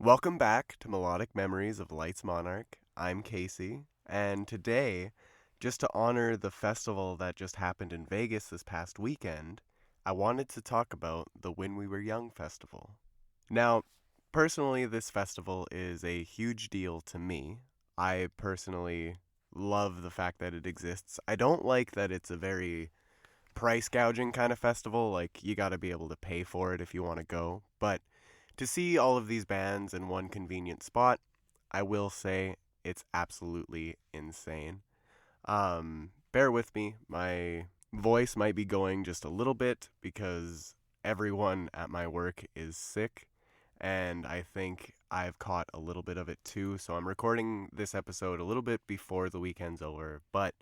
Welcome back to Melodic Memories of Light's Monarch. I'm Casey, and today, just to honor the festival that just happened in Vegas this past weekend, I wanted to talk about the When We Were Young festival. Now, personally, this festival is a huge deal to me. I personally love the fact that it exists. I don't like that it's a very price gouging kind of festival, like you gotta be able to pay for it if you want to go, but to see all of these bands in one convenient spot, I will say it's absolutely insane. Bear with me, my voice might be going just a little bit because everyone at my work is sick, and I think I've caught a little bit of it too, so I'm recording this episode a little bit before the weekend's over, but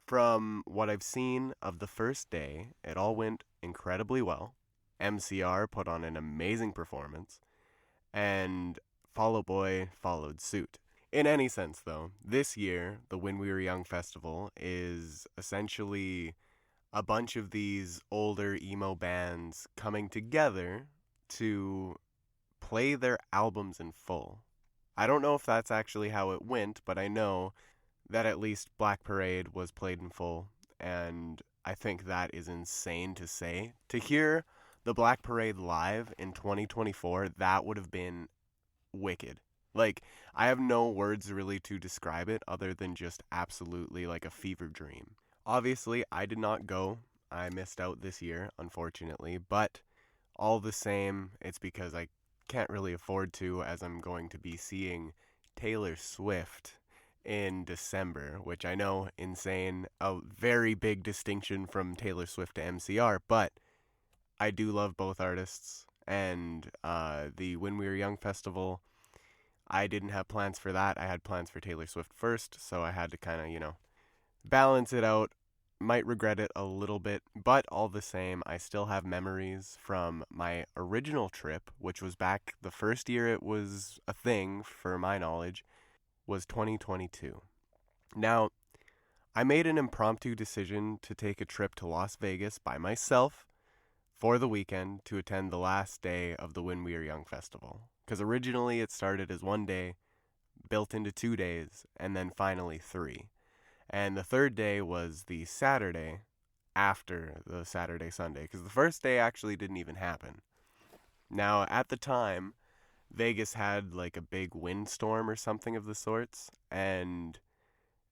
from what I've seen of the first day, it all went incredibly well. MCR put on an amazing performance, and Fall Out Boy followed suit. In any sense, though, this year, the When We Were Young festival is essentially a bunch of these older emo bands coming together to play their albums in full. I don't know if that's actually how it went, but I know that at least Black Parade was played in full, and I think that is insane to say. To hear the Black Parade live in 2024, that would have been wicked. Like, I have no words really to describe it other than just absolutely like a fever dream. Obviously, I did not go. I missed out this year, unfortunately, but all the same, it's because I can't really afford to, as I'm going to be seeing Taylor Swift in December, which I know, insane, a very big distinction from Taylor Swift to MCR, but I do love both artists, and the When We Were Young festival, I didn't have plans for that. I had plans for Taylor Swift first, so I had to kind of, balance it out. Might regret it a little bit, but all the same, I still have memories from my original trip, which was back the first year it was a thing, for my knowledge, was 2022. Now, I made an impromptu decision to take a trip to Las Vegas by myself for the weekend to attend the last day of the When We Were Young festival. Because originally it started as 1 day, built into 2 days, and then finally 3. And the third day was the Saturday after the Saturday Sunday, because the first day actually didn't even happen. Now, at the time, Vegas had like a big windstorm or something of the sorts, and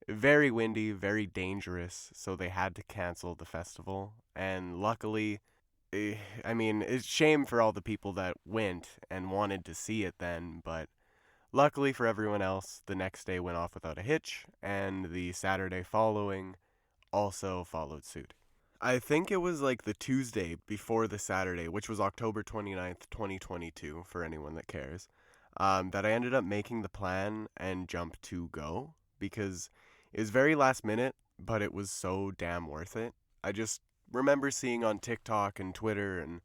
very windy, very dangerous, so they had to cancel the festival. And luckily, I mean, it's shame for all the people that went and wanted to see it then, but luckily for everyone else, the next day went off without a hitch, and the Saturday following also followed suit. I think it was like the Tuesday before the Saturday, which was October 29th, 2022, for anyone that cares, that I ended up making the plan and jumped to go, because it was very last minute, but it was so damn worth it. I just remember seeing on TikTok and Twitter and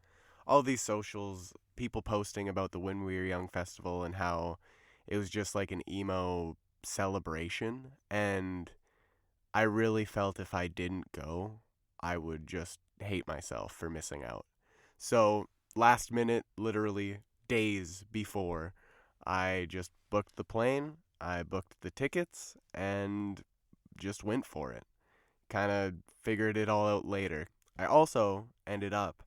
all these socials people posting about the When We Were Young festival and how it was just like an emo celebration, and I really felt if I didn't go, I would just hate myself for missing out. So, last minute, literally days before, I just booked the plane, I booked the tickets, and just went for it. Kind of figured it all out later. I also ended up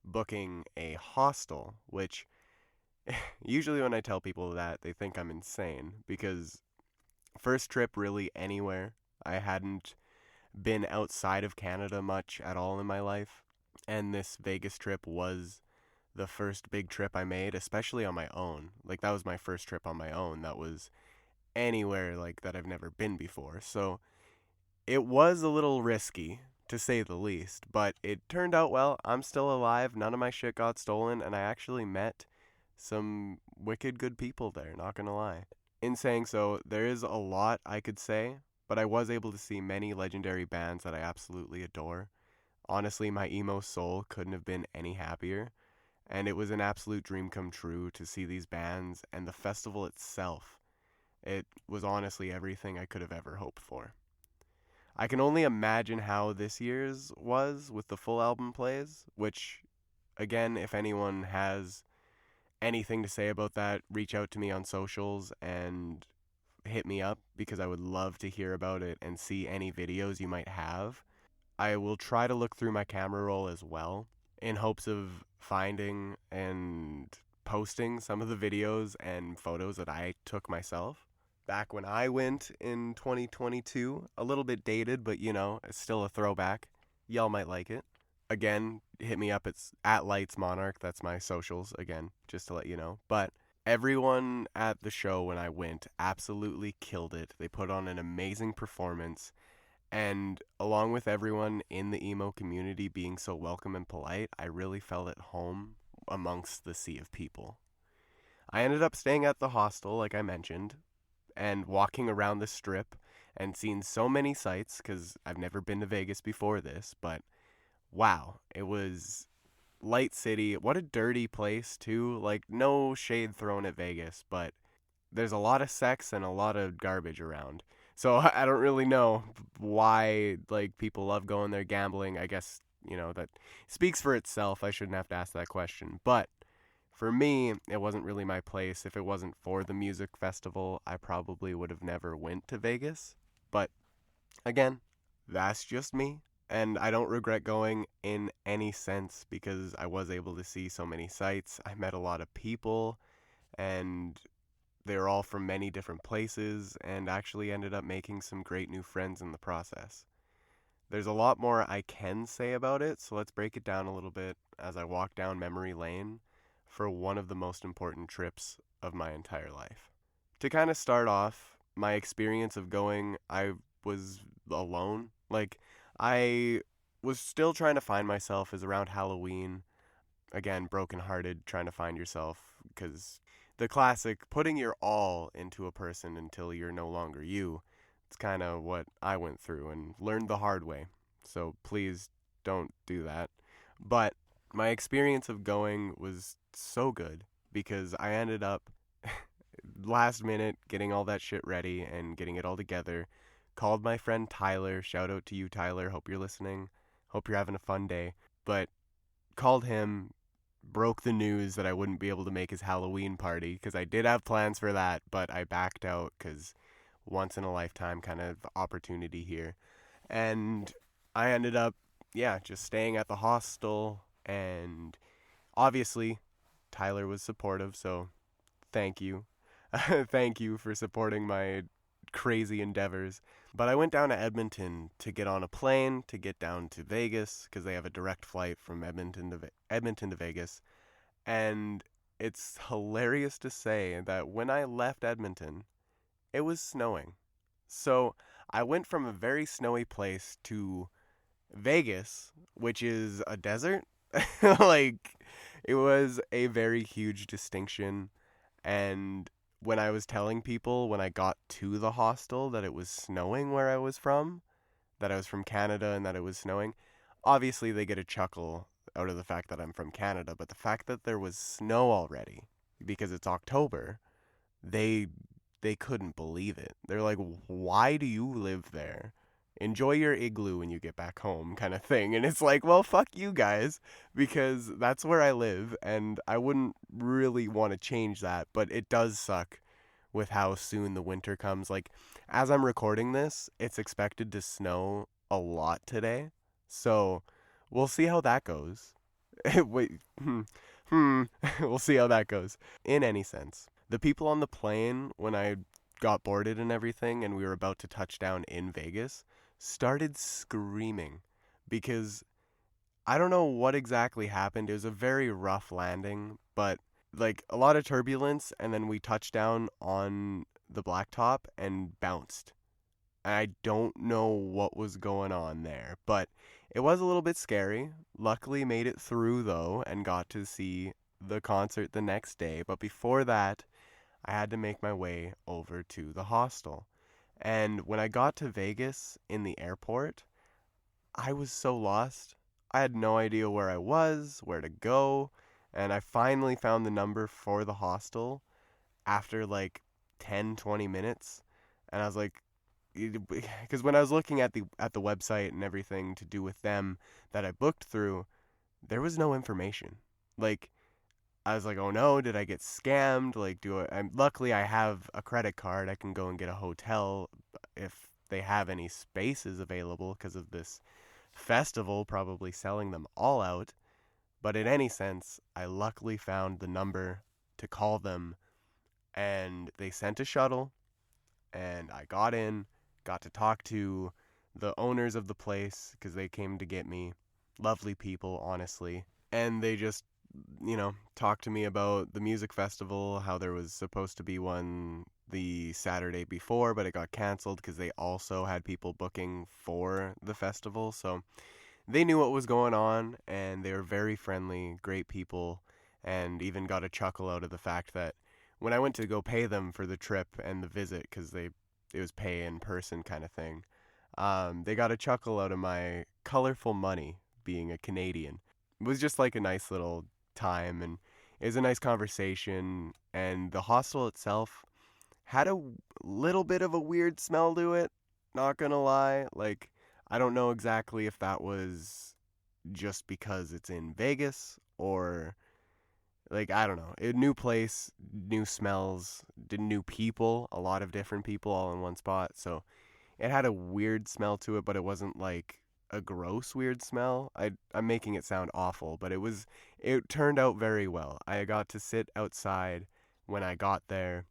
booking a hostel, which usually when I tell people that, they think I'm insane, because first trip really anywhere. I hadn't been outside of Canada much at all in my life, and this Vegas trip was the first big trip I made, especially on my own. Like, that was my first trip on my own that was anywhere like that I've never been before. So it was a little risky, to say the least, but it turned out well. I'm still alive, none of my shit got stolen, and I actually met some wicked good people there, not gonna lie. In saying so, there is a lot I could say, but I was able to see many legendary bands that I absolutely adore. Honestly, my emo soul couldn't have been any happier, and it was an absolute dream come true to see these bands and the festival itself. It was honestly everything I could have ever hoped for. I can only imagine how this year's was with the full album plays, which, again, if anyone has anything to say about that, reach out to me on socials and hit me up because I would love to hear about it and see any videos you might have. I will try to look through my camera roll as well in hopes of finding and posting some of the videos and photos that I took myself back when I went in 2022. A little bit dated, but it's still a throwback. Y'all might like it. Again, hit me up. It's at Lights Monarch. That's my socials, again, just to let you know. But everyone at the show when I went absolutely killed it. They put on an amazing performance. And along with everyone in the emo community being so welcome and polite, I really felt at home amongst the sea of people. I ended up staying at the hostel, like I mentioned, and walking around the strip and seeing so many sights because I've never been to Vegas before this, but wow, it was Light City. What a dirty place, too. Like, no shade thrown at Vegas, but there's a lot of sex and a lot of garbage around. So I don't really know why like people love going there gambling. I guess, that speaks for itself. I shouldn't have to ask that question. But for me, it wasn't really my place. If it wasn't for the music festival, I probably would have never went to Vegas. But again, that's just me. And I don't regret going in any sense because I was able to see so many sights. I met a lot of people and they're all from many different places and actually ended up making some great new friends in the process. There's a lot more I can say about it, so let's break it down a little bit as I walk down memory lane for one of the most important trips of my entire life. To kind of start off, my experience of going, I was alone. Like, I was still trying to find myself as around Halloween. Again, brokenhearted, trying to find yourself, because the classic putting your all into a person until you're no longer you. It's kind of what I went through and learned the hard way. So please don't do that. But my experience of going was so good because I ended up last minute getting all that shit ready and getting it all together. Called my friend Tyler. Shout out to you, Tyler. Hope you're listening. Hope you're having a fun day. But called him, broke the news that I wouldn't be able to make his Halloween party because I did have plans for that, but I backed out because once in a lifetime kind of opportunity here. And I ended up, just staying at the hostel. And obviously, Tyler was supportive, so thank you. Thank you for supporting my crazy endeavors. But I went down to Edmonton to get on a plane to get down to Vegas because they have a direct flight from Edmonton to Vegas. And it's hilarious to say that when I left Edmonton, it was snowing. So I went from a very snowy place to Vegas, which is a desert. Like, it was a very huge distinction. And when I was telling people when I got to the hostel that it was snowing where I was from, that I was from Canada and that it was snowing, obviously they get a chuckle out of the fact that I'm from Canada, but the fact that there was snow already because it's October, they couldn't believe it. They're like, "Why do you live there? Enjoy your igloo when you get back home," kind of thing. And it's like, well, fuck you guys, because that's where I live, and I wouldn't really want to change that, but it does suck with how soon the winter comes. Like, as I'm recording this, it's expected to snow a lot today, so we'll see how that goes. Wait, we'll see how that goes. In any sense, the people on the plane, when I got boarded and everything, and we were about to touch down in Vegas, started screaming because I don't know what exactly happened. It was a very rough landing, but like a lot of turbulence, and then we touched down on the blacktop and bounced. I don't know what was going on there, but it was a little bit scary. Luckily made it through though and got to see the concert the next day, but before that I had to make my way over to the hostel. And when I got to Vegas in the airport, I was so lost. I had no idea where I was, where to go, and I finally found the number for the hostel after like 10, 20 minutes. And I was like, because when I was looking at the website and everything to do with them that I booked through, there was no information. Like, I was like, oh no, did I get scammed? Like, luckily I have a credit card. I can go and get a hotel if they have any spaces available because of this festival probably selling them all out. But in any sense, I luckily found the number to call them, and they sent a shuttle, and I got in, got to talk to the owners of the place because they came to get me. Lovely people, honestly. And they just, talked to me about the music festival, how there was supposed to be one the Saturday before, but it got canceled because they also had people booking for the festival. So they knew what was going on, and they were very friendly, great people, and even got a chuckle out of the fact that when I went to go pay them for the trip and the visit, because it was pay in person kind of thing, they got a chuckle out of my colorful money being a Canadian. It was just like a nice little time, and it was a nice conversation, and the hostel itself had a little bit of a weird smell to it, not gonna lie. Like, I don't know exactly if that was just because it's in Vegas or, like, I don't know. A new place, new smells, new people, a lot of different people all in one spot. So it had a weird smell to it, but it wasn't like a gross weird smell. I'm making it sound awful, but it turned out very well. I got to sit outside when I got there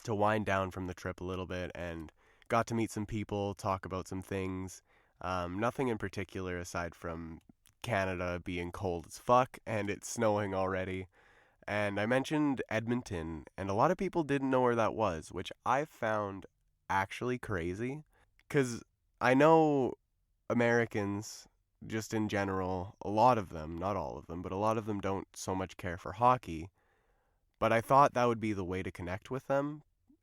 to wind down from the trip a little bit, and got to meet some people, talk about some things. Nothing in particular aside from Canada being cold as fuck and it's snowing already. And I mentioned Edmonton, and a lot of people didn't know where that was, which I found actually crazy. Because I know Americans, just in general, a lot of them, not all of them, but a lot of them don't so much care for hockey. But I thought that would be the way to connect with them.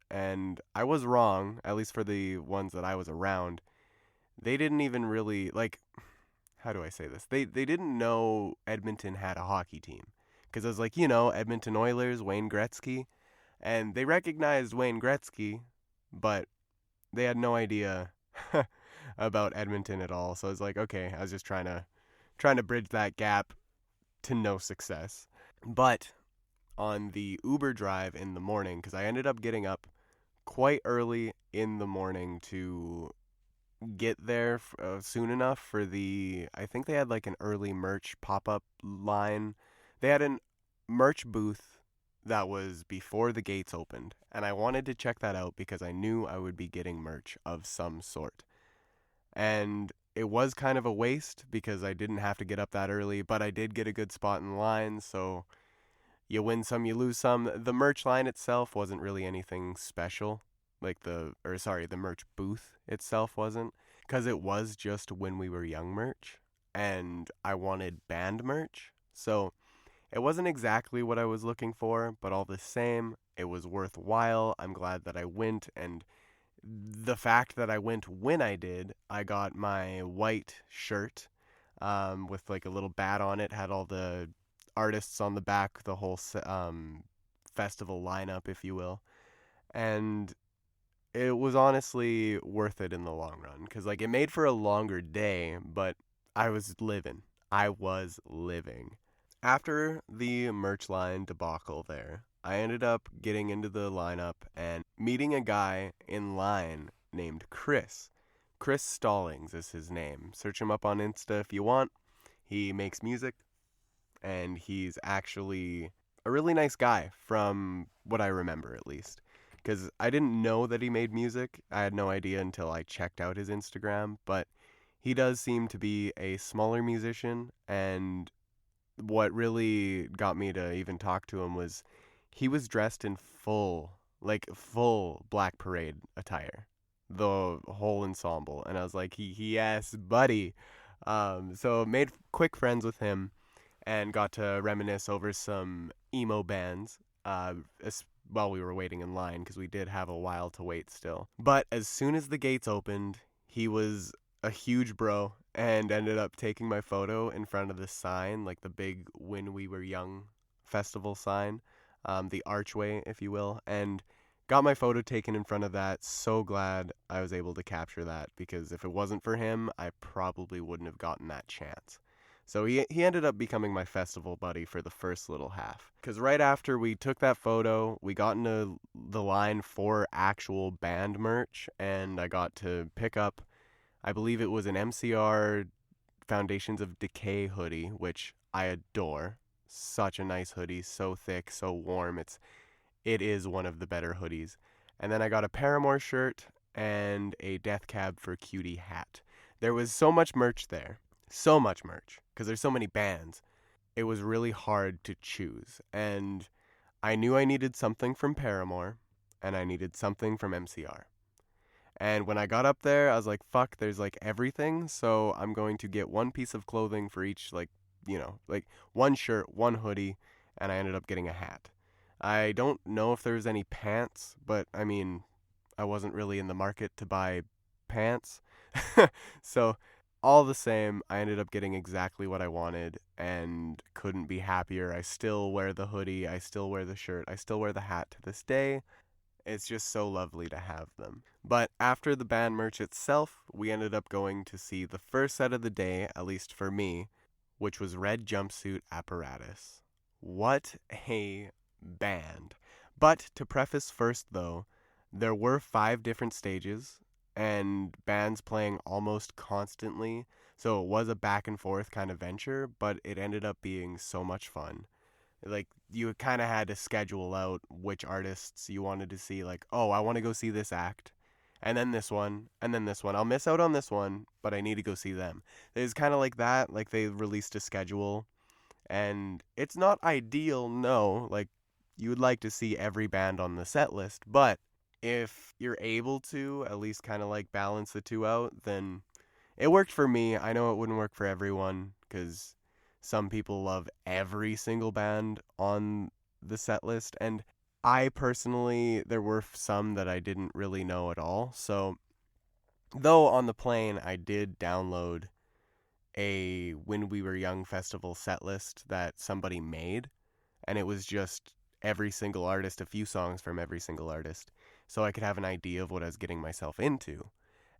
And I was wrong, at least for the ones that I was around. They didn't even really, like, how do I say this? They didn't know Edmonton had a hockey team. Because I was like, Edmonton Oilers, Wayne Gretzky. And they recognized Wayne Gretzky, but they had no idea about Edmonton at all. So I was like, okay, I was just trying to bridge that gap to no success. But on the Uber drive in the morning, because I ended up getting up quite early in the morning to get there soon enough for I think they had like an early merch pop-up line. They had a merch booth that was before the gates opened, and I wanted to check that out because I knew I would be getting merch of some sort. And it was kind of a waste because I didn't have to get up that early, but I did get a good spot in line, so you win some, you lose some. The merch line itself wasn't really anything special. The merch booth itself wasn't, because it was just When We Were Young merch, and I wanted band merch. So it wasn't exactly what I was looking for, but all the same, it was worthwhile. I'm glad that I went, and the fact that I went when I did, I got my white shirt with like a little bat on it, had all the artists on the back, the whole festival lineup, if you will. And it was honestly worth it in the long run, because like it made for a longer day, but I was living. I was living. After the merch line debacle there, I ended up getting into the lineup and meeting a guy in line named Chris. Chris Stallings is his name. Search him up on Insta if you want. He makes music, and he's actually a really nice guy, from what I remember at least. Because I didn't know that he made music. I had no idea until I checked out his Instagram, but he does seem to be a smaller musician, and what really got me to even talk to him was he was dressed in full Black Parade attire, the whole ensemble, and I was like, yes, buddy. So made quick friends with him and got to reminisce over some emo bands while we were waiting in line, because we did have a while to wait still. But as soon as the gates opened, he was a huge bro and ended up taking my photo in front of the sign, like the big When We Were Young festival sign, the archway, if you will, and got my photo taken in front of that. So glad I was able to capture that, because if it wasn't for him, I probably wouldn't have gotten that chance. So he ended up becoming my festival buddy for the first little half. Because right after we took that photo, we got into the line for actual band merch, and I got to pick up, I believe it was an MCR Foundations of Decay hoodie, which I adore. Such a nice hoodie, so thick, so warm. It is one of the better hoodies. And then I got a Paramore shirt and a Death Cab for Cutie hat. There was so much merch there. So much merch. Because there's so many bands. It was really hard to choose. And I knew I needed something from Paramore. And I needed something from MCR. And when I got up there, I was like, fuck, there's like everything. So I'm going to get one piece of clothing for each, like, like one shirt, one hoodie. And I ended up getting a hat. I don't know if there's any pants, but I mean, I wasn't really in the market to buy pants. So, all the same, I ended up getting exactly what I wanted and couldn't be happier. I still wear the hoodie, I still wear the shirt, I still wear the hat to this day. It's just so lovely to have them. But after the band merch itself, we ended up going to see the first set of the day, at least for me, which was Red Jumpsuit Apparatus. What a band. But to preface first, though, there were 5 different stages and bands playing almost constantly, so it was a back and forth kind of venture, but it ended up being so much fun. Like, you kind of had to schedule out which artists you wanted to see. Like, oh, I want to go see this act, and then this one, and then this one. I'll miss out on this one, but I need to go see them. It's kind of like that. Like, they released a schedule, and it's not ideal, no. Like, you would like to see every band on the set list, but if you're able to at least kind of like balance the two out, then it worked for me. I know it wouldn't work for everyone because some people love every single band on the set list, and I personally, there were some that I didn't really know at all. So, though on the plane I did download a When We Were Young festival set list that somebody made, and it was just every single artist, a few songs from every single artist, so I could have an idea of what I was getting myself into.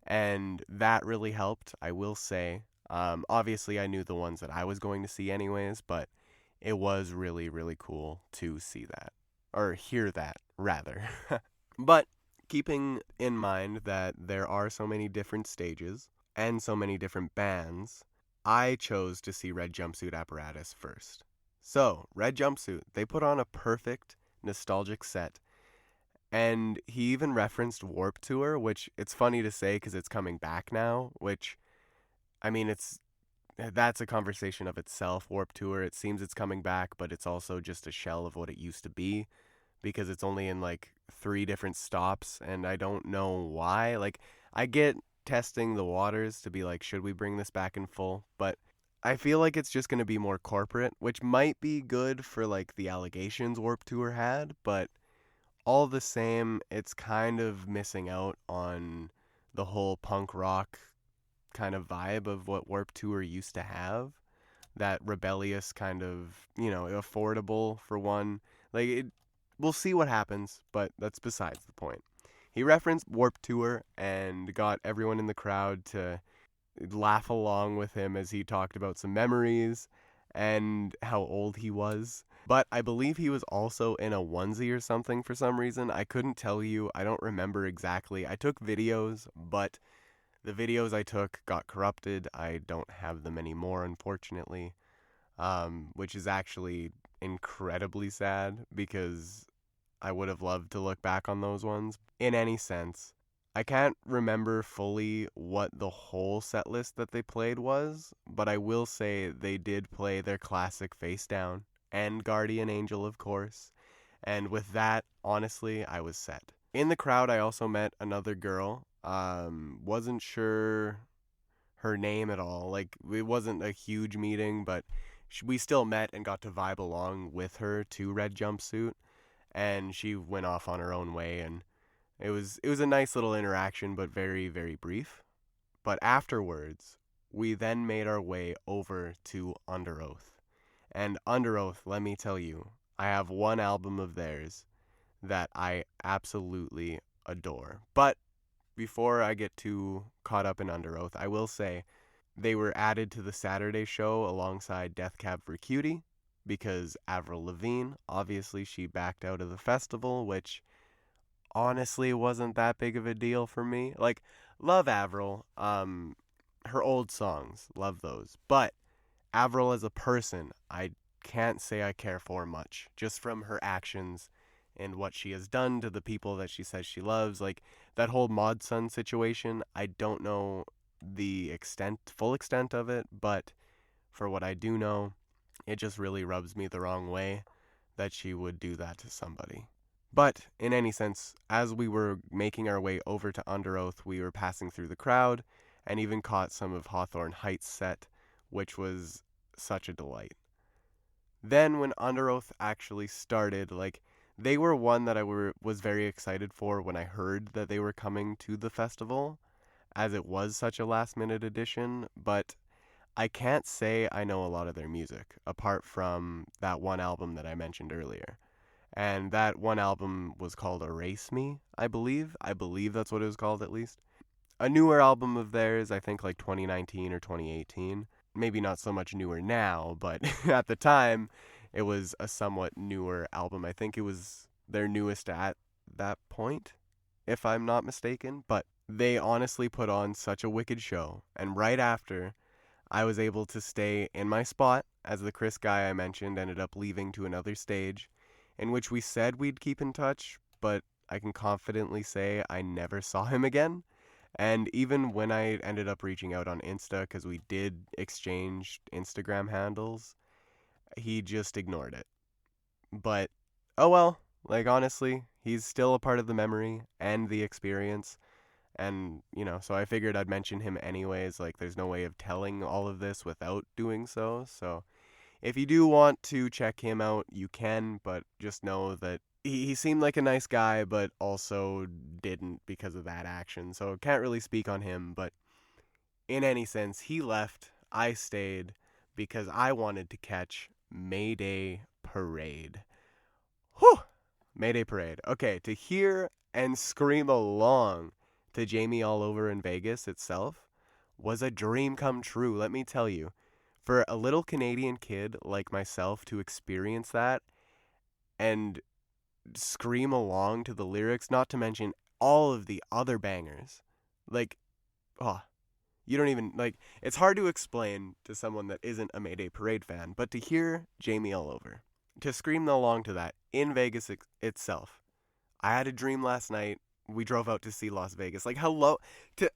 And that really helped, I will say. Obviously, I knew the ones that I was going to see anyways, but it was really, really cool to see that. Or hear that, rather. But keeping in mind that there are so many different stages and so many different bands, I chose to see Red Jumpsuit Apparatus first. So, Red Jumpsuit, they put on a perfect, nostalgic set. And he even referenced Warped Tour, which it's funny to say because it's coming back now, which, I mean, that's a conversation of itself, Warped Tour. It seems it's coming back, but it's also just a shell of what it used to be because it's only in like 3 different stops, and I don't know why. Like, I get testing the waters to be like, should we bring this back in full? But I feel like it's just going to be more corporate, which might be good for like the allegations Warped Tour had, but all the same, it's kind of missing out on the whole punk rock kind of vibe of what Warped Tour used to have. That rebellious kind of, affordable for one. Like, we'll see what happens, but that's besides the point. He referenced Warped Tour and got everyone in the crowd to laugh along with him as he talked about some memories and how old he was. But I believe he was also in a onesie or something for some reason. I couldn't tell you. I don't remember exactly. I took videos, but the videos I took got corrupted. I don't have them anymore, unfortunately, which is actually incredibly sad because I would have loved to look back on those ones. In any sense, I can't remember fully what the whole set list that they played was, but I will say they did play their classic Face Down and Guardian Angel, of course. And with that, honestly, I was set. In the crowd, I also met another girl. Wasn't sure her name at all. Like, it wasn't a huge meeting, but we still met and got to vibe along with her to Red Jumpsuit. And she went off on her own way, and it was a nice little interaction, but very, very brief. But afterwards, we then made our way over to Under Oath. And Under Oath, let me tell you, I have one album of theirs that I absolutely adore. But before I get too caught up in Under Oath, I will say They were added to the Saturday show alongside Death Cab for Cutie because Avril Lavigne, obviously, she backed out of the festival, which honestly wasn't that big of a deal for me. Like, love Avril. Her old songs, love those. But Avril as a person, I can't say I care for much, just from her actions and what she has done to the people that she says she loves. Like, that whole Mod Sun situation, I don't know the full extent of it, but for what I do know, it just really rubs me the wrong way that she would do that to somebody. But in any sense, as we were making our way over to Under Oath, we were passing through the crowd and even caught some of Hawthorne Heights' set, which was such a delight. Then when Under Oath actually started, like, they were one that was very excited for when I heard that they were coming to the festival, as it was such a last minute addition, but I can't say I know a lot of their music, apart from that one album that I mentioned earlier. And that one album was called Erase Me, I believe. I believe that's what it was called, at least. A newer album of theirs, I think like 2019 or 2018. Maybe not so much newer now, but at the time, it was a somewhat newer album. I think it was their newest at that point, if I'm not mistaken. But they honestly put on such a wicked show. And right after, I was able to stay in my spot, as the Chris guy I mentioned ended up leaving to another stage, in which we said we'd keep in touch, but I can confidently say I never saw him again. And even when I ended up reaching out on Insta, because we did exchange Instagram handles, he just ignored it. But, oh well, like honestly, he's still a part of the memory and the experience. And, so I figured I'd mention him anyways. Like, there's no way of telling all of this without doing so. So, if you do want to check him out, you can, but just know that he seemed like a nice guy, but also didn't because of that action. So, can't really speak on him, but in any sense, he left. I stayed because I wanted to catch Mayday Parade. Whew! Mayday Parade. Okay, to hear and scream along to Jamie All Over in Vegas itself was a dream come true, let me tell you. For a little Canadian kid like myself to experience that and scream along to the lyrics, not to mention all of the other bangers. Like, oh, you don't even, like, it's hard to explain to someone that isn't a Mayday Parade fan, but to hear Jamie All Over, to scream along to that in Vegas itself. I had a dream last night. We drove out to see Las Vegas. Like, hello to,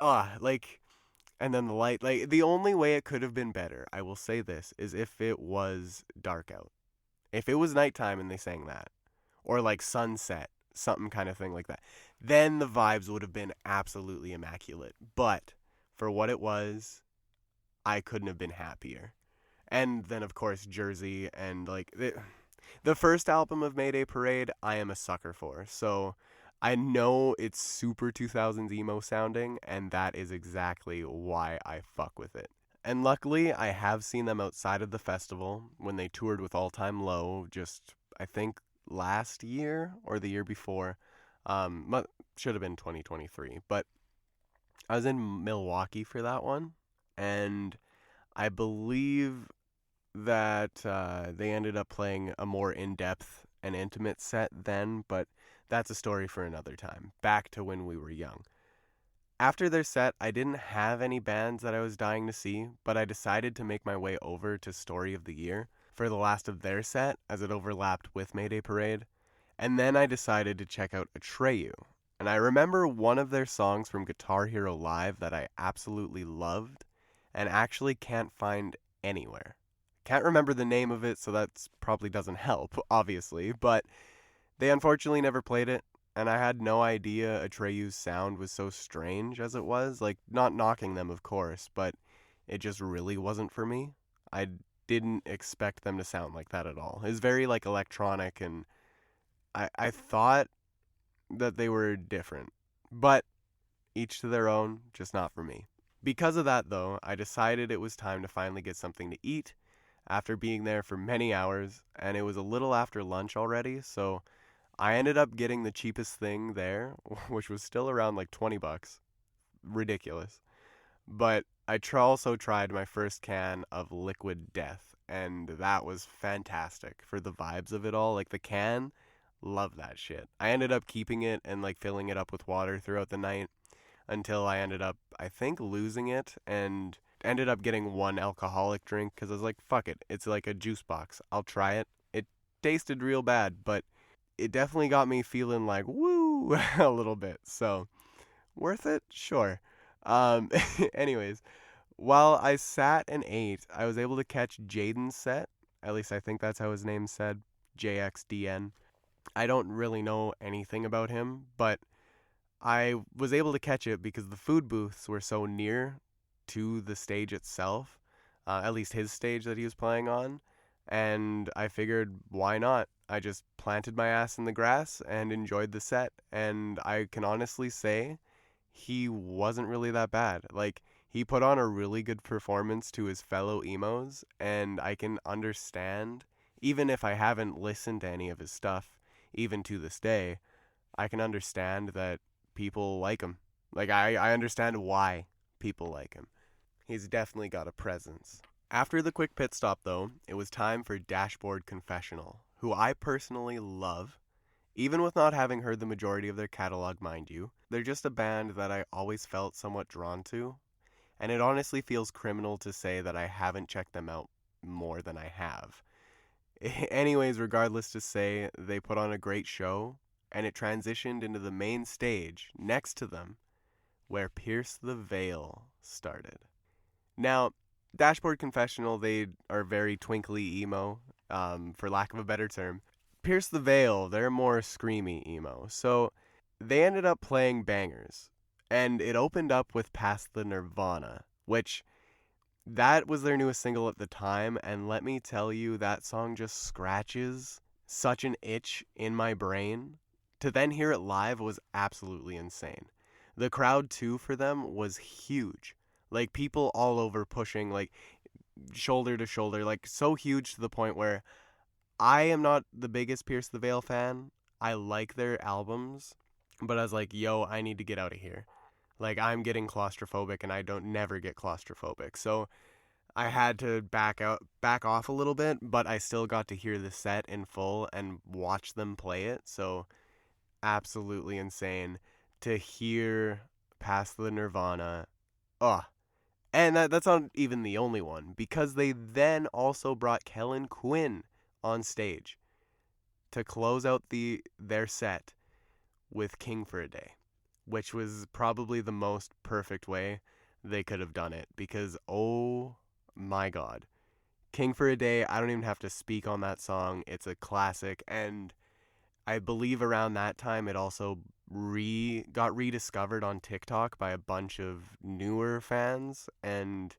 and then the light, like, the only way it could have been better, I will say this, is if it was dark out. If it was nighttime and they sang that, or like sunset, something kind of thing like that, then the vibes would have been absolutely immaculate. But for what it was, I couldn't have been happier. And then, of course, Jersey and, like, the first album of Mayday Parade, I am a sucker for. So I know it's super 2000s emo sounding, and that is exactly why I fuck with it. And luckily, I have seen them outside of the festival when they toured with All Time Low, just, I think, last year or the year before. Should have been 2023. But I was in Milwaukee for that one, and I believe that they ended up playing a more in-depth and intimate set then, but that's a story for another time. Back to when we were young. After their set, I didn't have any bands that I was dying to see, but I decided to make my way over to Story of the Year for the last of their set, as it overlapped with Mayday Parade. And then I decided to check out Atreyu. And I remember one of their songs from Guitar Hero Live that I absolutely loved, and actually can't find anywhere. Can't remember the name of it, so that probably doesn't help, obviously, but they unfortunately never played it, and I had no idea Atreyu's sound was so strange as it was. Like, not knocking them, of course, but it just really wasn't for me. I didn't expect them to sound like that at all. It was very, like, electronic, and I thought that they were different, but each to their own, just not for me. Because of that, though, I decided it was time to finally get something to eat after being there for many hours, and it was a little after lunch already, so I ended up getting the cheapest thing there, which was still around like $20. Ridiculous. But also tried my first can of Liquid Death, and that was fantastic for the vibes of it all. Like the can, love that shit. I ended up keeping it and like filling it up with water throughout the night until I ended up, I think, losing it and ended up getting one alcoholic drink because I was like, fuck it. It's like a juice box. I'll try it. It tasted real bad, but it definitely got me feeling like, woo, a little bit. So, worth it? Sure. Um, anyways, while I sat and ate, I was able to catch Jaden's set. At least I think that's how his name's said, JXDN. I don't really know anything about him, but I was able to catch it because the food booths were so near to the stage itself, at least his stage that he was playing on. And I figured, why not? I just planted my ass in the grass and enjoyed the set. And I can honestly say he wasn't really that bad. Like, he put on a really good performance to his fellow emos, and I can understand, even if I haven't listened to any of his stuff, even to this day, I can understand that people like him. Like, I understand why people like him. He's definitely got a presence. After the quick pit stop, though, it was time for Dashboard Confessional, who I personally love. Even with not having heard the majority of their catalog, mind you, they're just a band that I always felt somewhat drawn to, and it honestly feels criminal to say that I haven't checked them out more than I have. Anyways, regardless to say, they put on a great show, and it transitioned into the main stage next to them, where Pierce the Veil started. Now, Dashboard Confessional, they are very twinkly emo, for lack of a better term. Pierce the Veil, they're more screamy emo. So they ended up playing bangers, and it opened up with Past the Nirvana, which that was their newest single at the time, and let me tell you, that song just scratches such an itch in my brain. To then hear it live was absolutely insane. The crowd, too, for them was huge. Like, people all over pushing, like, shoulder to shoulder, like, so huge to the point where I am not the biggest Pierce the Veil fan. I like their albums, but I was like, yo, I need to get out of here. Like, I'm getting claustrophobic, and I don't never get claustrophobic. So I had to back off a little bit, but I still got to hear the set in full and watch them play it. So absolutely insane to hear Past the Nirvana. Ugh. And that's not even the only one, because they then also brought Kellen Quinn on stage to close out their set with King for a Day, which was probably the most perfect way they could have done it, because oh my god. King for a Day, I don't even have to speak on that song. It's a classic, and I believe around that time it also got rediscovered on TikTok by a bunch of newer fans, and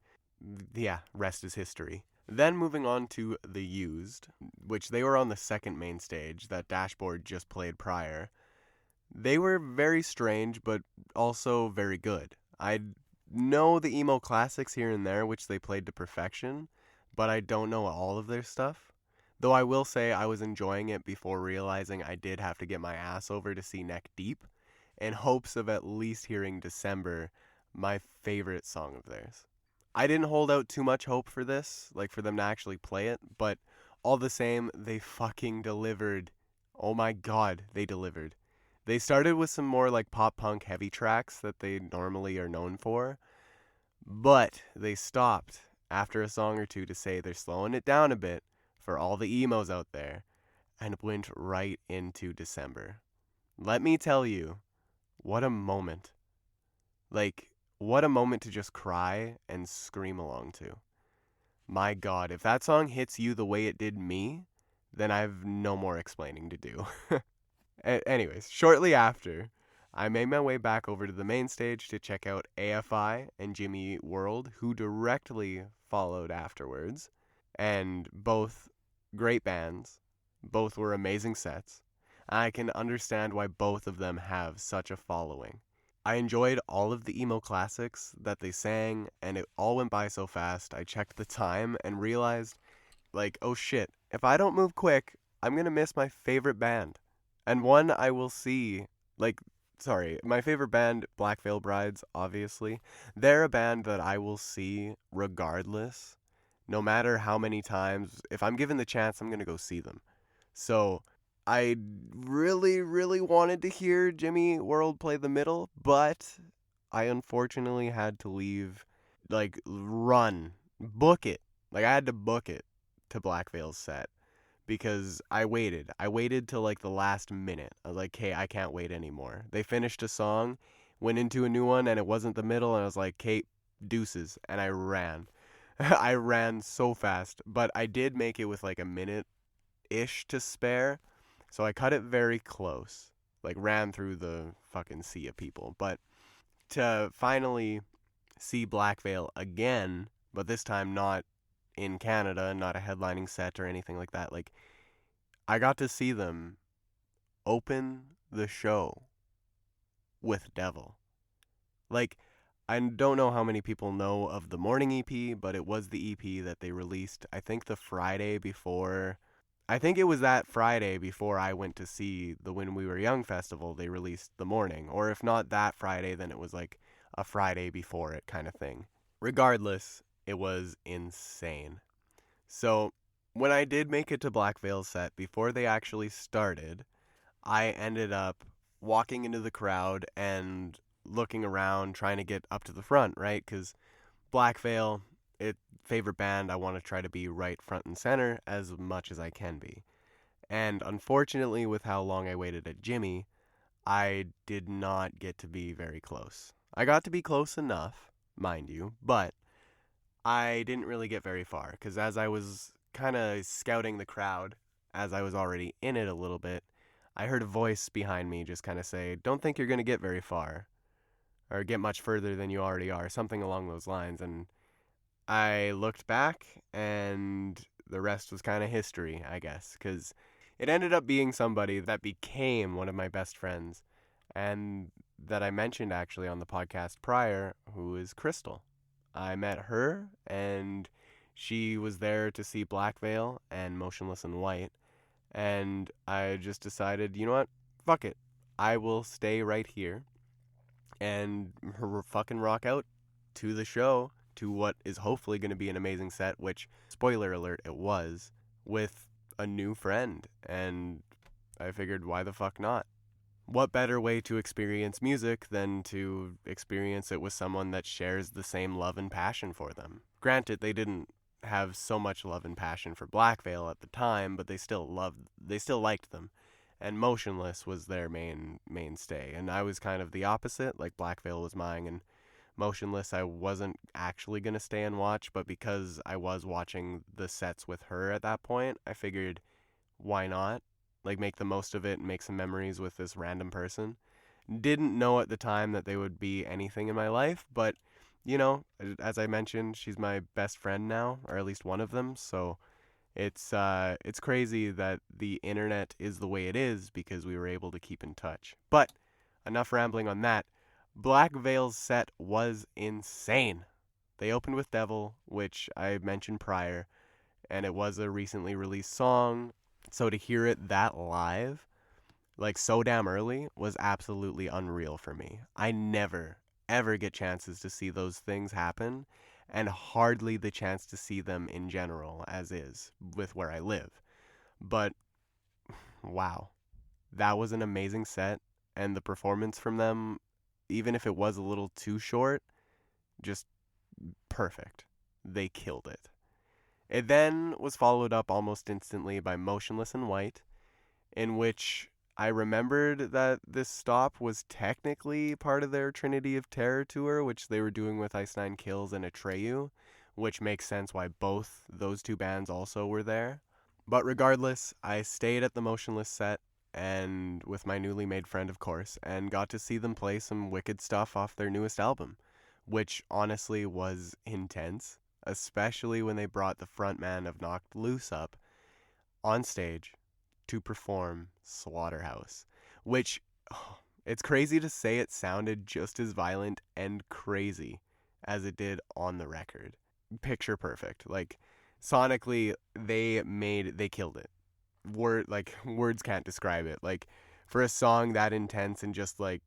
yeah, rest is history. Then moving on to The Used, which they were on the second main stage that Dashboard just played prior. They were very strange, but also very good. I know the emo classics here and there, which they played to perfection, but I don't know all of their stuff. Though I will say I was enjoying it before realizing I did have to get my ass over to see Neck Deep, in hopes of at least hearing December, my favorite song of theirs. I didn't hold out too much hope for this, like for them to actually play it, but all the same, they fucking delivered. Oh my god, they delivered. They started with some more like pop punk heavy tracks that they normally are known for, but they stopped after a song or two to say they're slowing it down a bit for all the emos out there, and went right into December. Let me tell you, what a moment. Like, what a moment to just cry and scream along to. My god, if that song hits you the way it did me, then I have no more explaining to do. Anyways, shortly after, I made my way back over to the main stage to check out AFI and Jimmy Eat World, who directly followed afterwards. And both great bands, both were amazing sets. I can understand why both of them have such a following. I enjoyed all of the emo classics that they sang, and it all went by so fast. I checked the time and realized, like, oh shit, if I don't move quick, I'm gonna miss my favorite band. And one I will see, like, sorry, my favorite band, Black Veil Brides, obviously. They're a band that I will see regardless, no matter how many times. If I'm given the chance, I'm gonna go see them. So I really, really wanted to hear Jimmy World play the middle, but I unfortunately had to leave, like, book it. Like, I had to book it to Black Veil's set because I waited. I waited till like the last minute. I was like, hey, I can't wait anymore. They finished a song, went into a new one, and it wasn't the middle, and I was like, Kate, deuces. And I ran. I ran so fast, but I did make it with like a minute ish to spare. So I cut it very close. Like, ran through the fucking sea of people. But to finally see Black Veil again, but this time not in Canada, not a headlining set or anything like that. Like, I got to see them open the show with Devil. Like, I don't know how many people know of the Morning EP, but it was the EP that they released, I think the Friday before. I think it was that Friday before I went to see the When We Were Young festival, they released The Morning. Or if not that Friday, then it was like a Friday before it kind of thing. Regardless, it was insane. So, when I did make it to Black Veil's set, before they actually started, I ended up walking into the crowd and looking around, trying to get up to the front, right? Because Black Veil, favorite band, I want to try to be right front and center as much as I can be. And unfortunately, with how long I waited at Jimmy, I did not get to be very close. I got to be close enough, mind you, but I didn't really get very far, because as I was kind of scouting the crowd, as I was already in it a little bit, I heard a voice behind me just kind of say, don't think you're going to get very far, or get much further than you already are, something along those lines. And I looked back, and the rest was kind of history, I guess, because it ended up being somebody that became one of my best friends, and that I mentioned actually on the podcast prior, who is Crystal. I met her, and she was there to see Black Veil and Motionless in White, and I just decided, you know what, fuck it, I will stay right here and fucking rock out to the show, to what is hopefully going to be an amazing set, which, spoiler alert, it was, with a new friend, and I figured, why the fuck not? What better way to experience music than to experience it with someone that shares the same love and passion for them? Granted, they didn't have so much love and passion for Black Veil at the time, but they still liked them. And Motionless was their mainstay. And I was kind of the opposite, like Black Veil was mine, and Motionless I wasn't actually going to stay and watch, but because I was watching the sets with her at that point, I figured, why not? Like, make the most of it and make some memories with this random person. Didn't know at the time that they would be anything in my life, but, you know, as I mentioned, she's my best friend now, or at least one of them, so it's crazy that the internet is the way it is because we were able to keep in touch. But enough rambling on that. Black Veil's set was insane. They opened with Devil, which I mentioned prior, and it was a recently released song. So to hear it that live, like so damn early, was absolutely unreal for me. I never, ever get chances to see those things happen, and hardly the chance to see them in general, as is, with where I live. But, wow. That was an amazing set, and the performance from them, even if it was a little too short, just perfect. They killed it. It then was followed up almost instantly by Motionless in White, in which I remembered that this stop was technically part of their Trinity of Terror tour, which they were doing with Ice Nine Kills and Atreyu, which makes sense why both those two bands also were there. But regardless, I stayed at the Motionless set, and with my newly made friend, of course, and got to see them play some wicked stuff off their newest album, which honestly was intense, especially when they brought the frontman of Knocked Loose up on stage to perform Slaughterhouse, which, it's crazy to say it sounded just as violent and crazy as it did on the record. Picture perfect. Like, sonically, they killed it. Words can't describe it. Like, for a song that intense and just like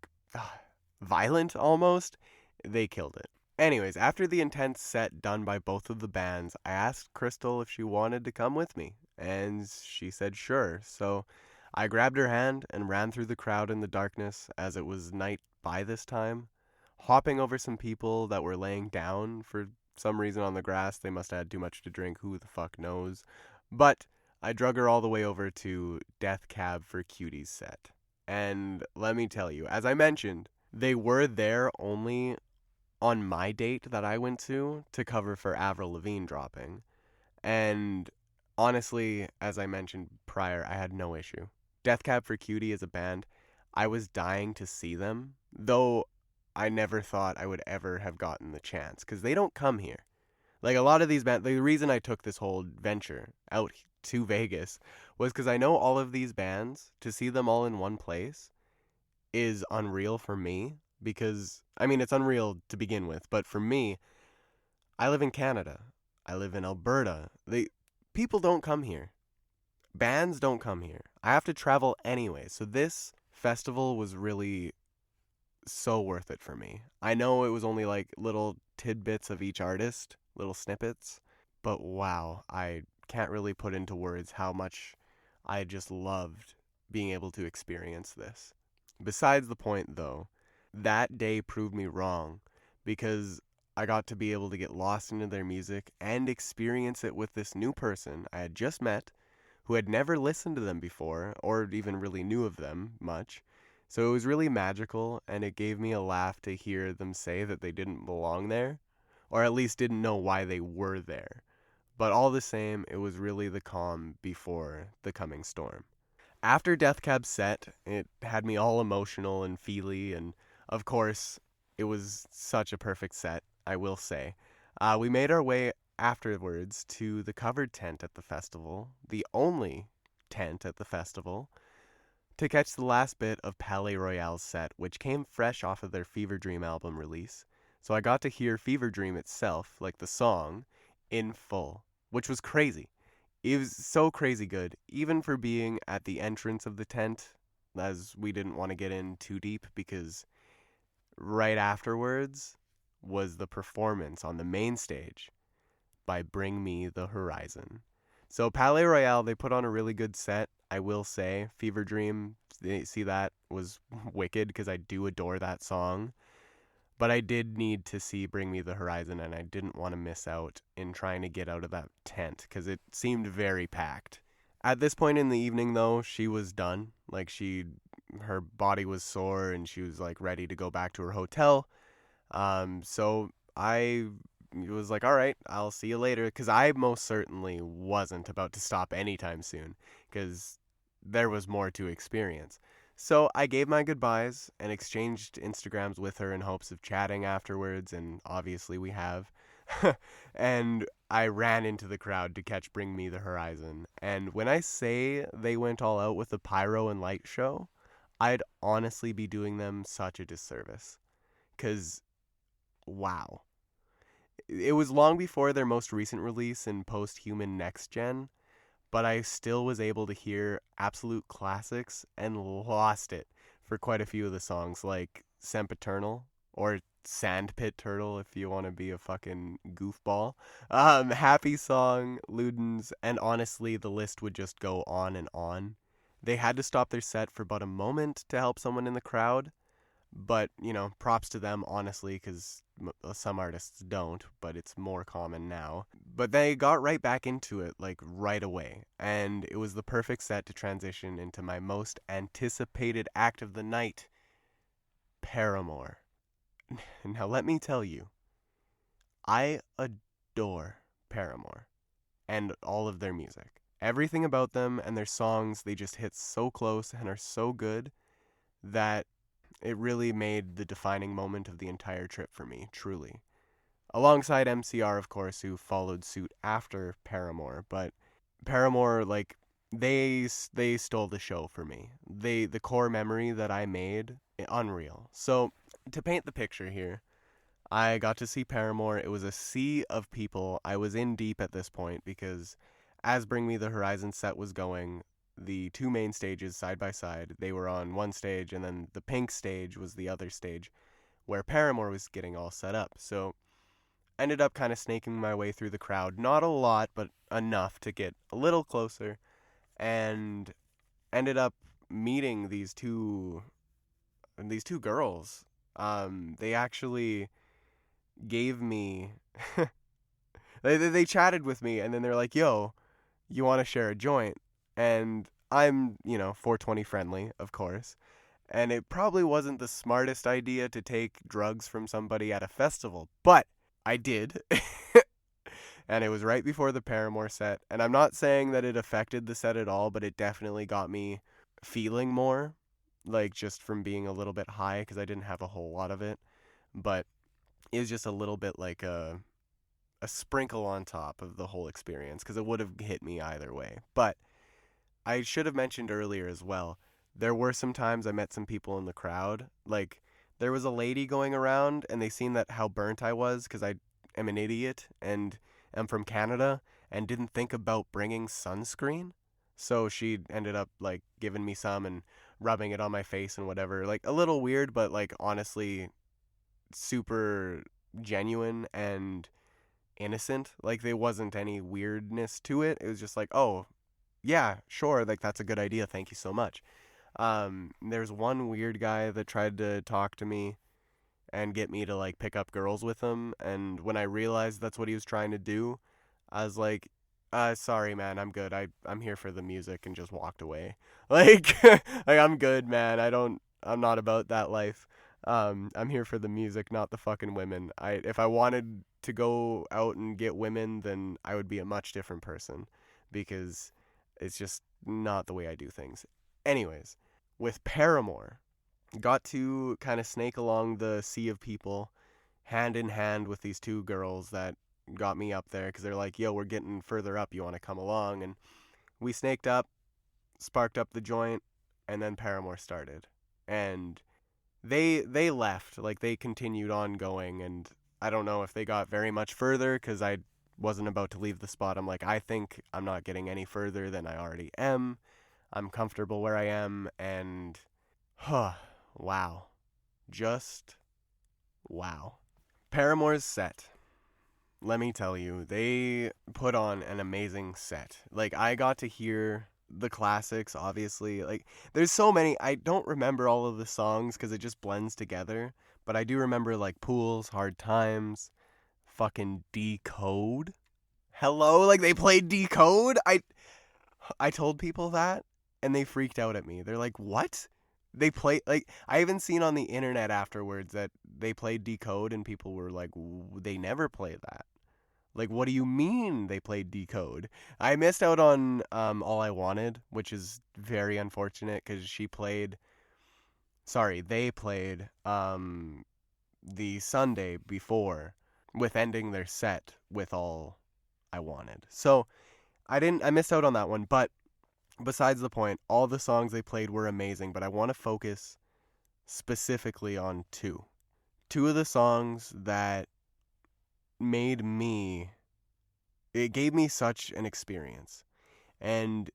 violent almost. They killed it. Anyways, after the intense set done by both of the bands, I asked Crystal if she wanted to come with me, and she said sure. So I grabbed her hand and ran through the crowd in the darkness as it was night by this time, hopping over some people that were laying down for some reason on the grass. They must have had too much to drink, who the fuck knows. But I drug her all the way over to Death Cab for Cutie's set. And let me tell you, as I mentioned, they were there only on my date that I went to cover for Avril Lavigne dropping. And honestly, as I mentioned prior, I had no issue. Death Cab for Cutie is a band. I was dying to see them, though I never thought I would ever have gotten the chance, because they don't come here. Like, a lot of these bands, the reason I took this whole venture out to Vegas was because I know all of these bands, to see them all in one place is unreal for me, because, I mean, it's unreal to begin with, but for me, I live in Canada. I live in Alberta. People don't come here. Bands don't come here. I have to travel anyway, so this festival was really so worth it for me. I know it was only like little tidbits of each artist, little snippets, but wow, I can't really put into words how much I just loved being able to experience this. Besides the point, though, that day proved me wrong, because I got to be able to get lost into their music and experience it with this new person I had just met, who had never listened to them before or even really knew of them much. So it was really magical, and it gave me a laugh to hear them say that they didn't belong there, or at least didn't know why they were there. But all the same, it was really the calm before the coming storm. After Death Cab's set, it had me all emotional and feely, and of course, it was such a perfect set, I will say. We made our way afterwards to the covered tent at the festival, the only tent at the festival, to catch the last bit of Palais Royale's set, which came fresh off of their Fever Dream album release. So I got to hear Fever Dream itself, like the song, in full, which was crazy. It was so crazy good, even for being at the entrance of the tent, as we didn't want to get in too deep, because right afterwards was the performance on the main stage by Bring Me the Horizon. So Palais Royale, they put on a really good set, I will say. Fever Dream, see, that was wicked, because I do adore that song. But I did need to see Bring Me the Horizon, and I didn't want to miss out in trying to get out of that tent, because it seemed very packed. At this point in the evening, though, she was done. Like, her body was sore, and she was, like, ready to go back to her hotel. So I was like, all right, I'll see you later, because I most certainly wasn't about to stop anytime soon, because there was more to experience. So I gave my goodbyes and exchanged Instagrams with her in hopes of chatting afterwards, and obviously we have. And I ran into the crowd to catch Bring Me the Horizon. And when I say they went all out with the pyro and light show, I'd honestly be doing them such a disservice. 'Cause, wow. It was long before their most recent release in Post-Human Next Gen, but I still was able to hear absolute classics and lost it for quite a few of the songs, like Sempiternal, or Sandpit Turtle if you want to be a fucking goofball. Happy Song, Ludens, and honestly, the list would just go on and on. They had to stop their set for but a moment to help someone in the crowd, but, props to them, honestly, because some artists don't, but it's more common now. But they got right back into it, like, right away. And it was the perfect set to transition into my most anticipated act of the night, Paramore. Now, let me tell you, I adore Paramore and all of their music. Everything about them and their songs, they just hit so close and are so good that it really made the defining moment of the entire trip for me, truly. Alongside MCR, of course, who followed suit after Paramore, but Paramore, like, they stole the show for me. The core memory that I made, unreal. So, to paint the picture here, I got to see Paramore. It was a sea of people. I was in deep at this point, because as Bring Me the Horizon set was going, the two main stages side by side. They were on one stage, and then the pink stage was the other stage where Paramore was getting all set up. So ended up kind of snaking my way through the crowd. Not a lot, but enough to get a little closer, and ended up meeting these two girls. They actually gave me they chatted with me, and then they're like, "Yo, you want to share a joint?" And I'm, 420 friendly, of course. And it probably wasn't the smartest idea to take drugs from somebody at a festival, but I did. And it was right before the Paramore set. And I'm not saying that it affected the set at all, but it definitely got me feeling more, like just from being a little bit high, because I didn't have a whole lot of it. But it was just a little bit like a sprinkle on top of the whole experience, because it would have hit me either way. But I should have mentioned earlier as well, there were some times I met some people in the crowd. Like, there was a lady going around, and they seen that how burnt I was, because I am an idiot and am from Canada and didn't think about bringing sunscreen. So she ended up, like, giving me some and rubbing it on my face and whatever. Like, a little weird, but, like, honestly, super genuine and innocent. Like, there wasn't any weirdness to it. It was just like, oh, yeah, sure, like, that's a good idea. Thank you so much. There's one weird guy that tried to talk to me and get me to, like, pick up girls with him. And when I realized that's what he was trying to do, I was like, sorry, man, I'm good. I'm here for the music, and just walked away. Like, like, I'm good, man. I'm not about that life. I'm here for the music, not the fucking women. If I wanted to go out and get women, then I would be a much different person, because it's just not the way I do things. Anyways, with Paramore, got to kind of snake along the sea of people, hand in hand with these two girls that got me up there, because they're like, yo, we're getting further up, you want to come along? And we snaked up, sparked up the joint, and then Paramore started. And they left, like, they continued on going, and I don't know if they got very much further, because I wasn't about to leave the spot. I'm like, I think I'm not getting any further than I already am. I'm comfortable where I am, and wow. Just wow. Paramore's set. Let me tell you, they put on an amazing set. Like, I got to hear the classics, obviously. Like, there's so many. I don't remember all of the songs because it just blends together. But I do remember, like, Pools, Hard Times, fucking Decode. Hello? Like, they played Decode? I told people that, and they freaked out at me. They're like, what? They play, like, I even seen on the internet afterwards that they played Decode, and people were like, they never play that. Like, what do you mean they played Decode? I missed out on All I Wanted, which is very unfortunate, because they played the Sunday before, with ending their set with All I Wanted. So I missed out on that one, but besides the point, all the songs they played were amazing, but I want to focus specifically on two. Two of the songs that it gave me such an experience. And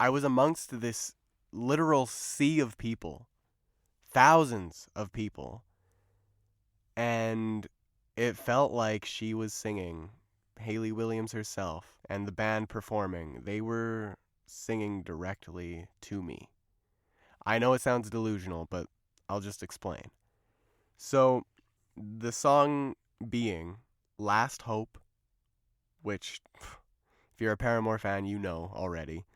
I was amongst this literal sea of people, thousands of people, and it felt like she was singing, Hayley Williams herself, and the band performing. They were singing directly to me. I know it sounds delusional, but I'll just explain. So, the song being Last Hope, which, if you're a Paramore fan, you know already,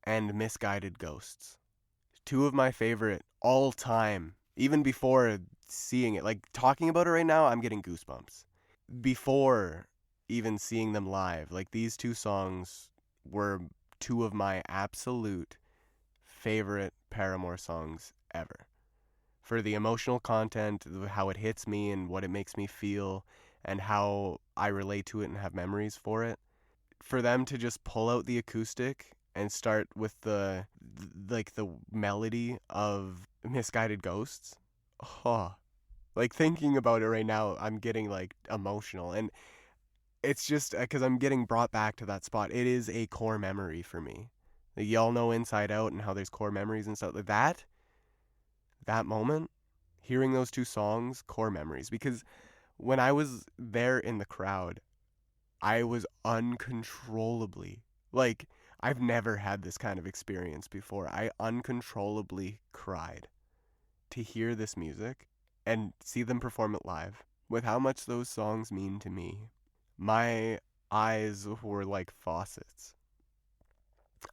and Misguided Ghosts. Two of my favorite all time, even before seeing it. Like, talking about it right now, I'm getting goosebumps. Before even seeing them live, like, these two songs were two of my absolute favorite Paramore songs ever. For the emotional content, how it hits me and what it makes me feel, and how I relate to it and have memories for it. For them to just pull out the acoustic and start with the melody of Misguided Ghosts. Oh, like, thinking about it right now, I'm getting, like, emotional. And it's just because I'm getting brought back to that spot. It is a core memory for me. Like, y'all know Inside Out and how there's core memories and stuff like that. That moment, hearing those two songs, core memories. Because when I was there in the crowd, I was uncontrollably, like, I've never had this kind of experience before. I uncontrollably cried to hear this music and see them perform it live with how much those songs mean to me. My eyes were like faucets.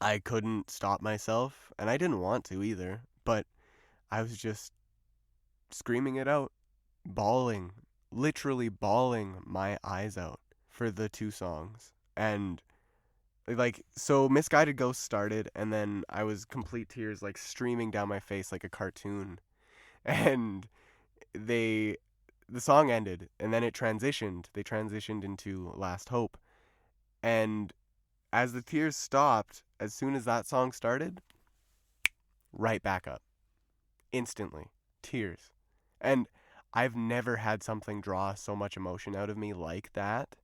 I couldn't stop myself, and I didn't want to either, but I was just screaming it out, bawling, literally bawling my eyes out for the two songs. And like, so Misguided Ghost started, and then I was complete tears like streaming down my face like a cartoon. And the song ended, and then it transitioned. They transitioned into Last Hope. And as the tears stopped, as soon as that song started, right back up. Instantly. Tears. And I've never had something draw so much emotion out of me like that.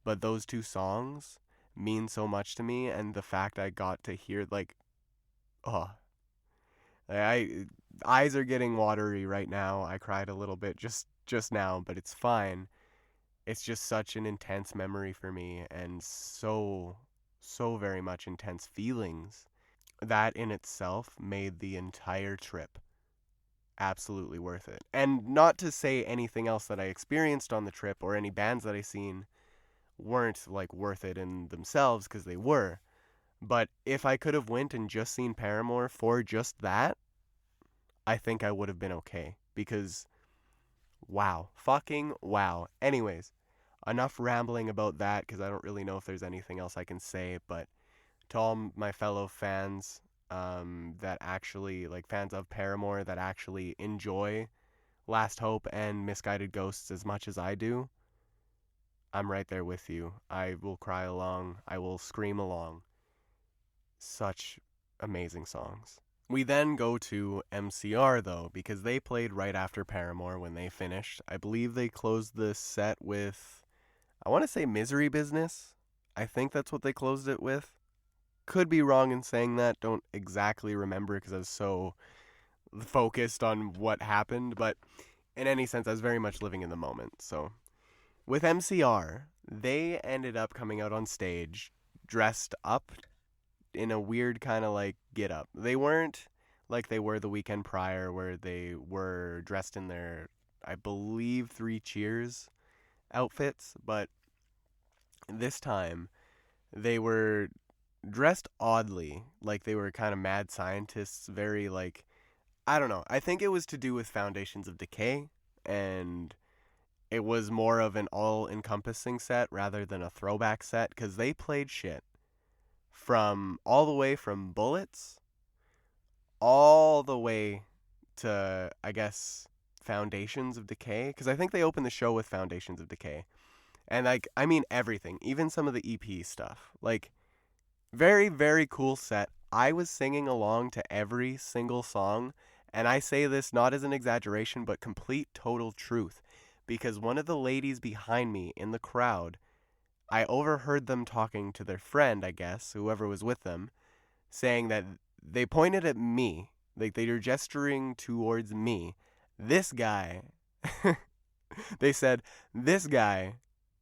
But those two songs mean so much to me, and the fact I got to hear, like, oh, eyes are getting watery right now. I cried a little bit just now, but it's fine. It's just such an intense memory for me, and so very much intense feelings. That in itself made the entire trip absolutely worth it. And not to say anything else that I experienced on the trip or any bands that I seen weren't like worth it in themselves, because they were. But if I could have went and just seen Paramore for just that, I think I would have been okay. Because wow, fucking wow. Anyways, enough rambling about that, because I don't really know if there's anything else I can say. But to all my fellow fans, that actually, like, fans of Paramore that actually enjoy Last Hope and Misguided Ghosts as much as I do, I'm right there with you. I will cry along. I will scream along. Such amazing songs. We then go to MCR, though, because they played right after Paramore when they finished. I believe they closed the set with, I want to say, Misery Business. I think that's what they closed it with. Could be wrong in saying that. Don't exactly remember because I was so focused on what happened. But in any sense, I was very much living in the moment. So with MCR, they ended up coming out on stage dressed up in a weird kind of like get up. They weren't like they were the weekend prior, where they were dressed in their, I believe, Three Cheers outfits, but this time they were dressed oddly, like they were kind of mad scientists, very like, I don't know. I think it was to do with Foundations of Decay, and it was more of an all-encompassing set rather than a throwback set, because they played shit from all the way from Bullets all the way to, I guess, Foundations of Decay, because I think they opened the show with Foundations of Decay. And, like, I mean everything, even some of the EP stuff. Like, very, very cool set. I was singing along to every single song, and I say this not as an exaggeration, but complete, total truth. Because one of the ladies behind me in the crowd, I overheard them talking to their friend, I guess, whoever was with them, saying that they pointed at me, like they were gesturing towards me. This guy, they said, this guy,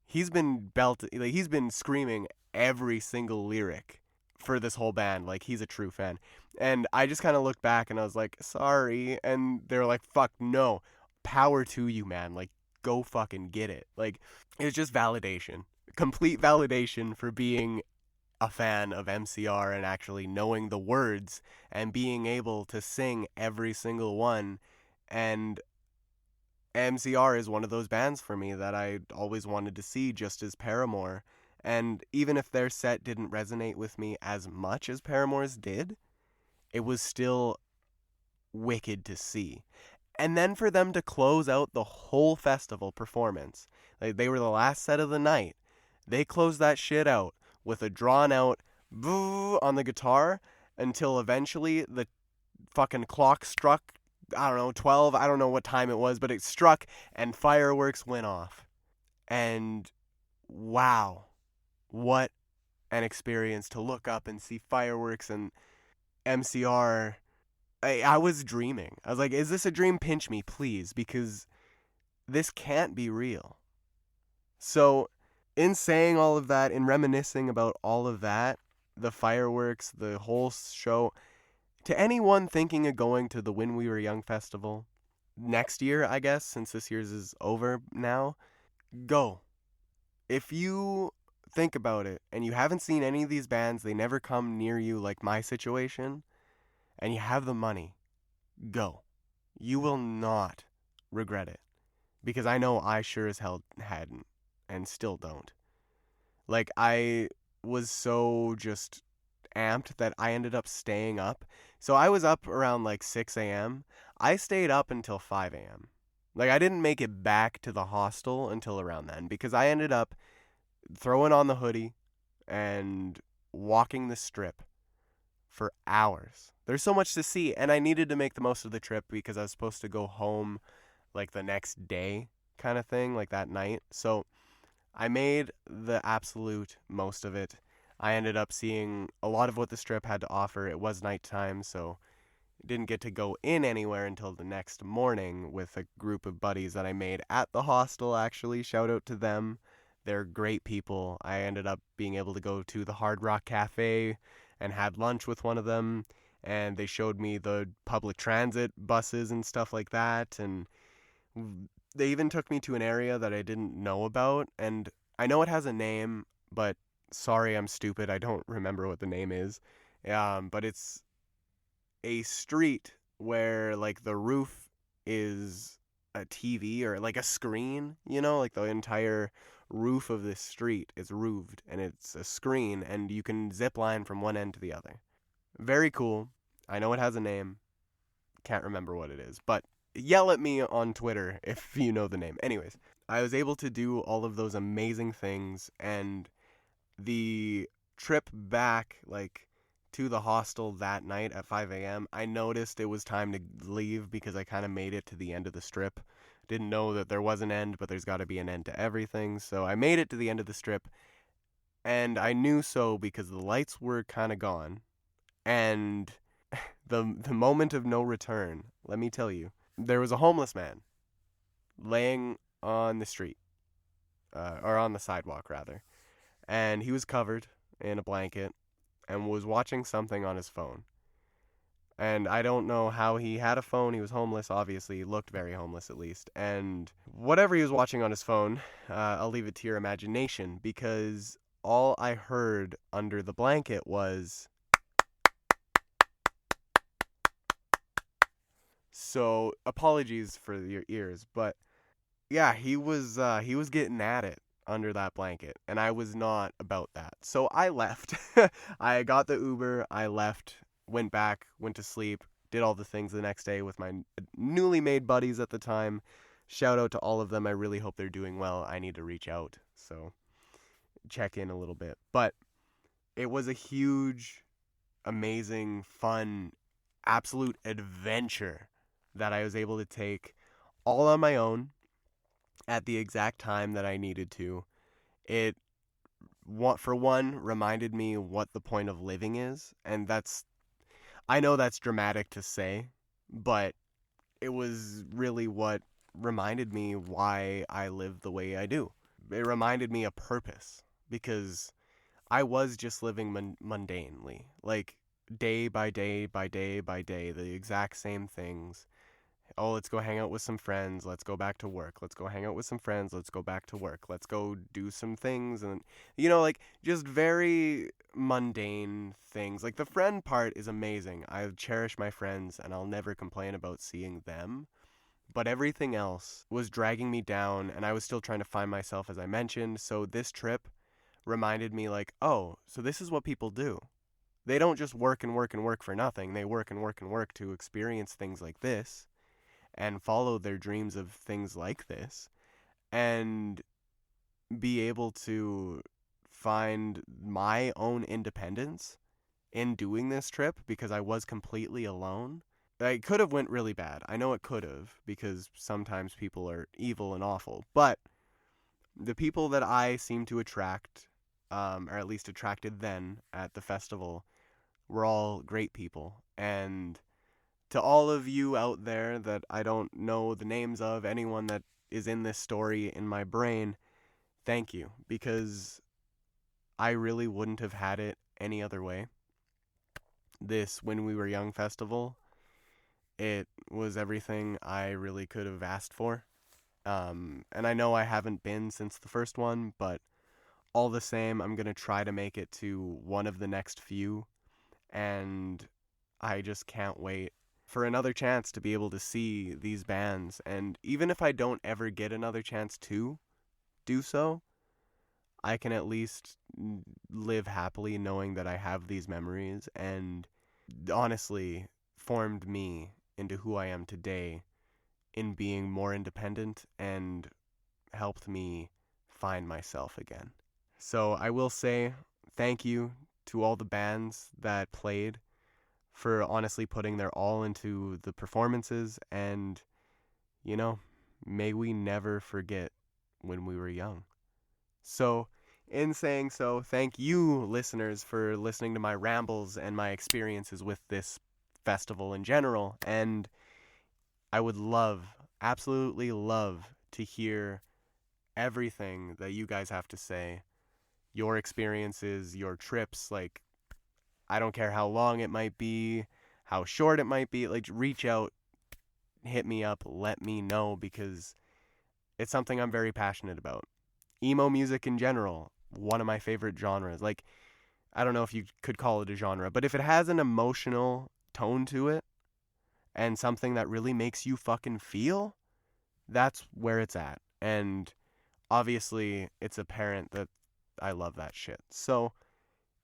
he's been he's been screaming every single lyric for this whole band, like he's a true fan. And I just kind of looked back and I was like, sorry. And they were like, fuck no, power to you, man. Like, go fucking get it. Like, it was just validation, complete validation for being a fan of MCR and actually knowing the words and being able to sing every single one. And MCR is one of those bands for me that I always wanted to see, just as Paramore. And even if their set didn't resonate with me as much as Paramore's did, it was still wicked to see. And then for them to close out the whole festival performance, like they were the last set of the night, they closed that shit out with a drawn out boo on the guitar until eventually the fucking clock struck, I don't know, 12, I don't know what time it was, but it struck and fireworks went off. And wow, what an experience to look up and see fireworks and MCR. I was dreaming. I was like, is this a dream? Pinch me, please, because this can't be real. So, in saying all of that, in reminiscing about all of that, the fireworks, the whole show, to anyone thinking of going to the When We Were Young festival next year, I guess, since this year's is over now, go. If you think about it and you haven't seen any of these bands, they never come near you like my situation, and you have the money, go. You will not regret it. Because I know I sure as hell hadn't and still don't. Like, I was so just amped that I ended up staying up. So I was up around like 6 a.m. I stayed up until 5 a.m. Like, I didn't make it back to the hostel until around then because I ended up throwing on the hoodie and walking the strip for hours. There's so much to see, and I needed to make the most of the trip because I was supposed to go home like the next day kind of thing, like that night. So I made the absolute most of it. I ended up seeing a lot of what the strip had to offer. It was nighttime, so didn't get to go in anywhere until the next morning with a group of buddies that I made at the hostel, actually. Shout out to them. They're great people. I ended up being able to go to the Hard Rock Cafe and had lunch with one of them, and they showed me the public transit buses and stuff like that, and they even took me to an area that I didn't know about, and I know it has a name, but sorry, I'm stupid. I don't remember what the name is. But it's a street where like the roof is a TV or like a screen, like the entire roof of this street is roofed and it's a screen and you can zip line from one end to the other. Very cool. I know it has a name. Can't remember what it is, but yell at me on Twitter if you know the name. Anyways, I was able to do all of those amazing things, and the trip back, like, to the hostel that night at 5 a.m., I noticed it was time to leave because I kind of made it to the end of the strip. Didn't know that there was an end, but there's got to be an end to everything, so I made it to the end of the strip, and I knew so because the lights were kind of gone, and the moment of no return, let me tell you. There was a homeless man laying on the street, or on the sidewalk, rather. And he was covered in a blanket and was watching something on his phone. And I don't know how he had a phone. He was homeless, obviously. He looked very homeless, at least. And whatever he was watching on his phone, I'll leave it to your imagination, because all I heard under the blanket was... So, apologies for your ears, but yeah, he was getting at it under that blanket, and I was not about that. So I left. I got the Uber, I left, went back, went to sleep, did all the things the next day with my newly made buddies at the time. Shout out to all of them. I really hope they're doing well. I need to reach out, so check in a little bit. But it was a huge, amazing, fun, absolute adventure that I was able to take all on my own at the exact time that I needed to. It, for one, reminded me what the point of living is, and I know that's dramatic to say, but it was really what reminded me why I live the way I do. It reminded me a purpose, because I was just living mundanely, like day by day by day by day, the exact same things. Oh, let's go hang out with some friends. Let's go back to work. Let's go hang out with some friends. Let's go back to work. Let's go do some things. And, like, just very mundane things. Like, the friend part is amazing. I cherish my friends, and I'll never complain about seeing them. But everything else was dragging me down, and I was still trying to find myself, as I mentioned. So this trip reminded me, like, oh, so this is what people do. They don't just work and work and work for nothing. They work and work and work to experience things like this and follow their dreams of things like this, and be able to find my own independence in doing this trip, because I was completely alone. It could have went really bad. I know it could have, because sometimes people are evil and awful, but the people that I seem to attract or at least attracted then at the festival, were all great people. And to all of you out there that I don't know the names of, anyone that is in this story in my brain, thank you, because I really wouldn't have had it any other way. This When We Were Young festival, it was everything I really could have asked for. And I know I haven't been since the first one, but all the same, I'm going to try to make it to one of the next few. And I just can't wait for another chance to be able to see these bands. And even if I don't ever get another chance to do so, I can at least live happily knowing that I have these memories and honestly formed me into who I am today in being more independent and helped me find myself again. So I will say thank you to all the bands that played for honestly putting their all into the performances, and, you know, may we never forget when we were young. So, in saying so, thank you, listeners, for listening to my rambles and my experiences with this festival in general. And I would love, absolutely love, to hear everything that you guys have to say. Your experiences, your trips, like, I don't care how long it might be, how short it might be, like, reach out, hit me up, let me know, because it's something I'm very passionate about. Emo music in general, one of my favorite genres. Like, I don't know if you could call it a genre, but if it has an emotional tone to it and something that really makes you fucking feel, that's where it's at. And obviously, it's apparent that I love that shit. So,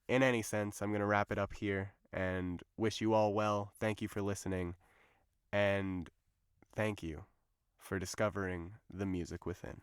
in any sense, I'm going to wrap it up here and wish you all well. Thank you for listening. And thank you for discovering the music within.